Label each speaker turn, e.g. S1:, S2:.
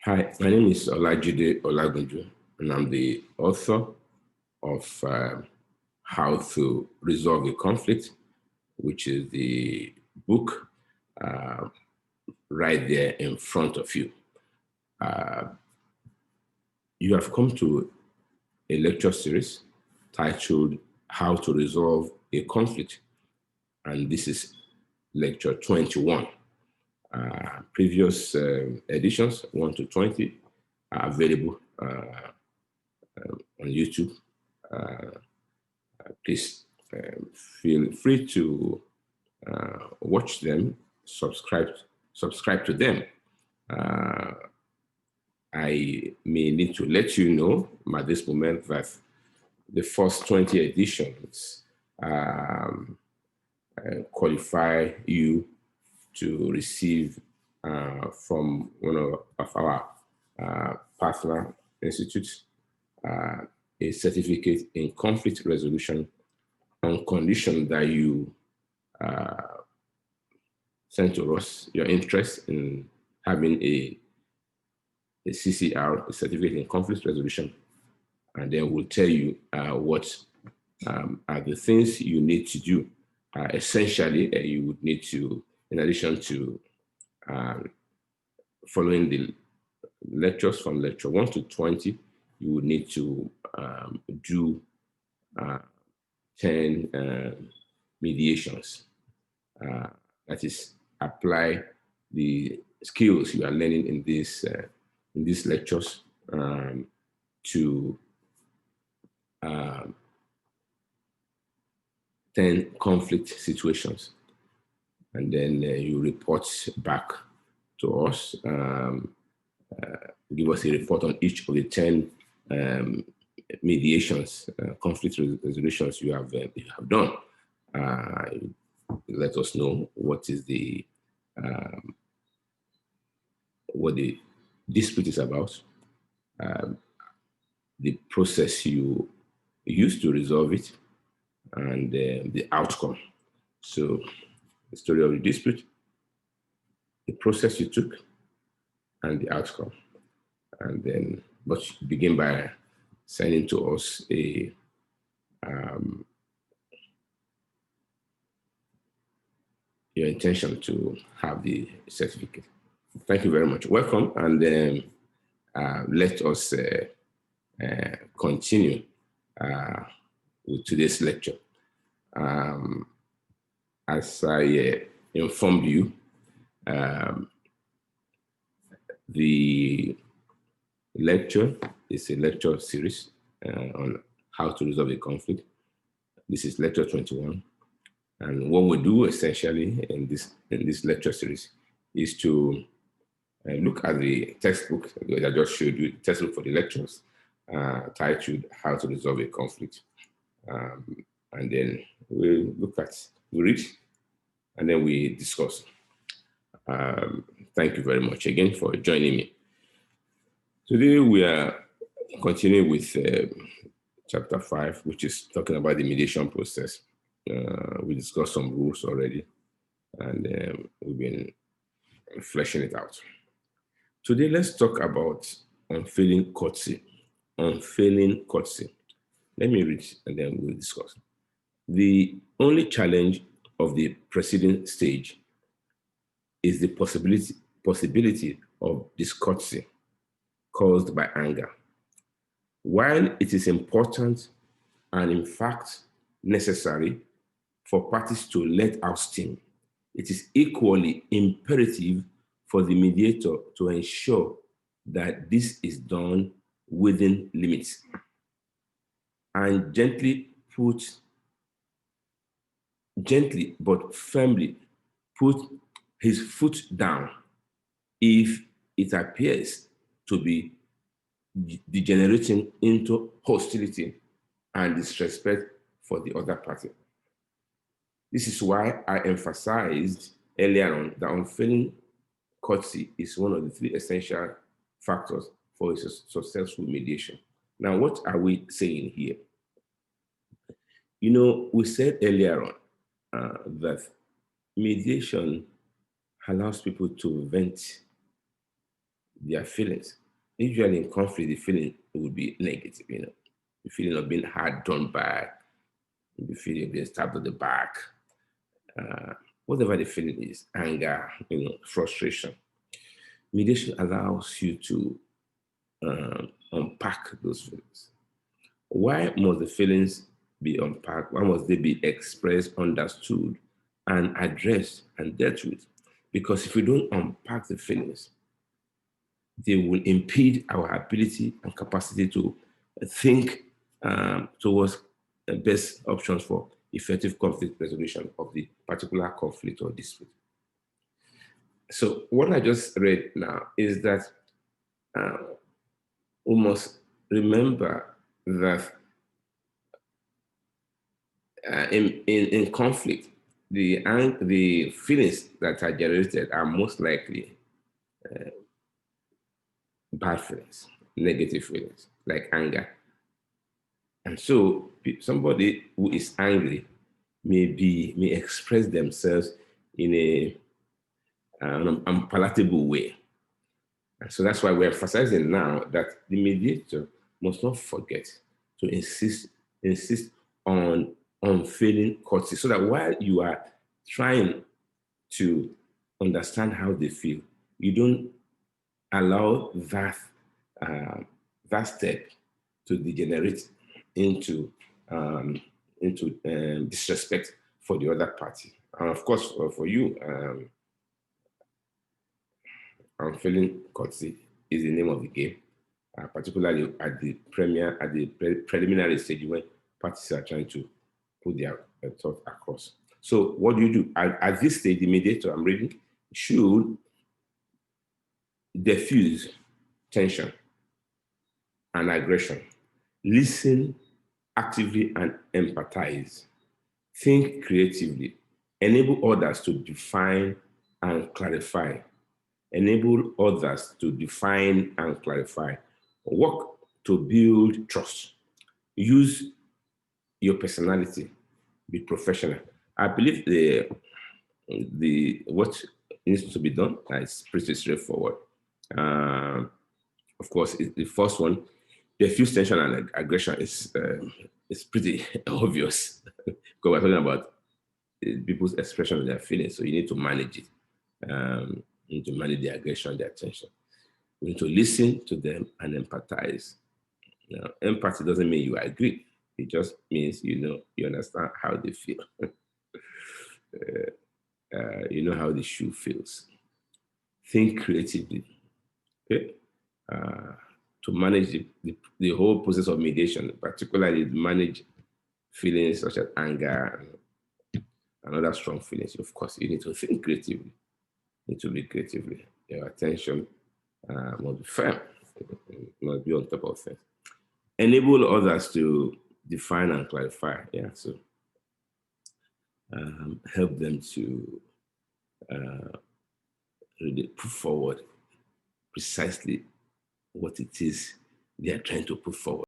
S1: Hi, my name is Olajide Olagunju, and I'm the author of How to Resolve a Conflict, which is the book uh, right there in front of you. You have come to a lecture series titled How to Resolve a Conflict, and this is lecture 21. Previous editions, 1 to 20, are available on YouTube. Please feel free to watch them, subscribe to them. I may need to let you know at this moment that the first 20 editions qualify you to receive from one of our partner institutes a certificate in conflict resolution on condition that you send to us your interest in having a CCR, a certificate in conflict resolution, and then we'll tell you what are the things you need to do. Essentially, you would need to, in addition to following the lectures from lecture 1 to 20, you would need to do 10 mediations. That is, apply the skills you are learning in these lectures to 10 conflict situations. And then you report back to us, give us a report on each of the 10 mediations, conflict resolutions you have done. Let us know what is what the dispute is about, the process you use to resolve it, and the outcome. So the story of the dispute, the process you took, and the outcome. And then, but begin by sending to us your intention to have the certificate. Thank you very much. Welcome, and let us continue with today's lecture. As I informed you, the lecture is a lecture series on how to resolve a conflict. This is lecture 21. And what we do essentially in this lecture series is to look at the textbook that I just showed you, the textbook for the lectures, titled How to Resolve a Conflict. And then we read, and then we discuss. Thank you very much again for joining me. Today we are continuing with chapter 5, which is talking about the mediation process. We discussed some rules already, and we've been fleshing it out. Today, let's talk about unfailing courtesy. Unfailing courtesy. Let me read, and then we'll discuss. The only challenge of the preceding stage is the possibility of discourtesy caused by anger. While it is important and in fact necessary for parties to let out steam, it is equally imperative for the mediator to ensure that this is done within limits and gently but firmly put his foot down if it appears to be degenerating into hostility and disrespect for the other party. This is why I emphasized earlier on that unfailing courtesy is one of the 3 essential factors for a successful mediation. Now, what are we saying here? You know, we said earlier on that mediation allows people to vent their feelings. Usually in conflict, the feeling would be negative, the feeling of being hard done by, the feeling of being stabbed at the back, whatever the feeling is, anger, frustration. Mediation allows you to unpack those feelings. Why must the feelings be unpacked? Why must they be expressed, understood, and addressed and dealt with? Because if we don't unpack the feelings, they will impede our ability and capacity to think towards the best options for effective conflict resolution of the particular conflict or dispute. So what I just read now is that we must remember that in conflict, the feelings that are generated are most likely bad feelings, negative feelings, like anger. And so somebody who is angry may express themselves in an unpalatable way. And so that's why we're emphasizing now that the mediator must not forget to insist on unfailing courtesy, so that while you are trying to understand how they feel, you don't allow that step to degenerate into disrespect for the other party. And of course, for you, unfailing courtesy is the name of the game, particularly at the preliminary stage when parties are trying to put their thought across. So what do? At this stage, the mediator, I'm reading, should diffuse tension and aggression, listen actively and empathize, think creatively, enable others to define and clarify, work to build trust, use your personality, be professional. I believe what needs to be done is pretty straightforward. Of course, the first one, diffuse tension and aggression is pretty obvious because we're talking about people's expression of their feelings. So you need to manage it. You need to manage the aggression, their tension. We need to listen to them and empathize. Empathy doesn't mean you agree. It just means you understand how they feel. You know how the shoe feels. Think creatively. Okay. To manage the whole process of mediation, particularly manage feelings such as anger and other strong feelings. Of course, you need to think creatively. You need to be creatively. Your attention must be firm. Must be on top of things. Enable others to define and clarify. Yeah, so help them to really put forward precisely what it is they are trying to put forward.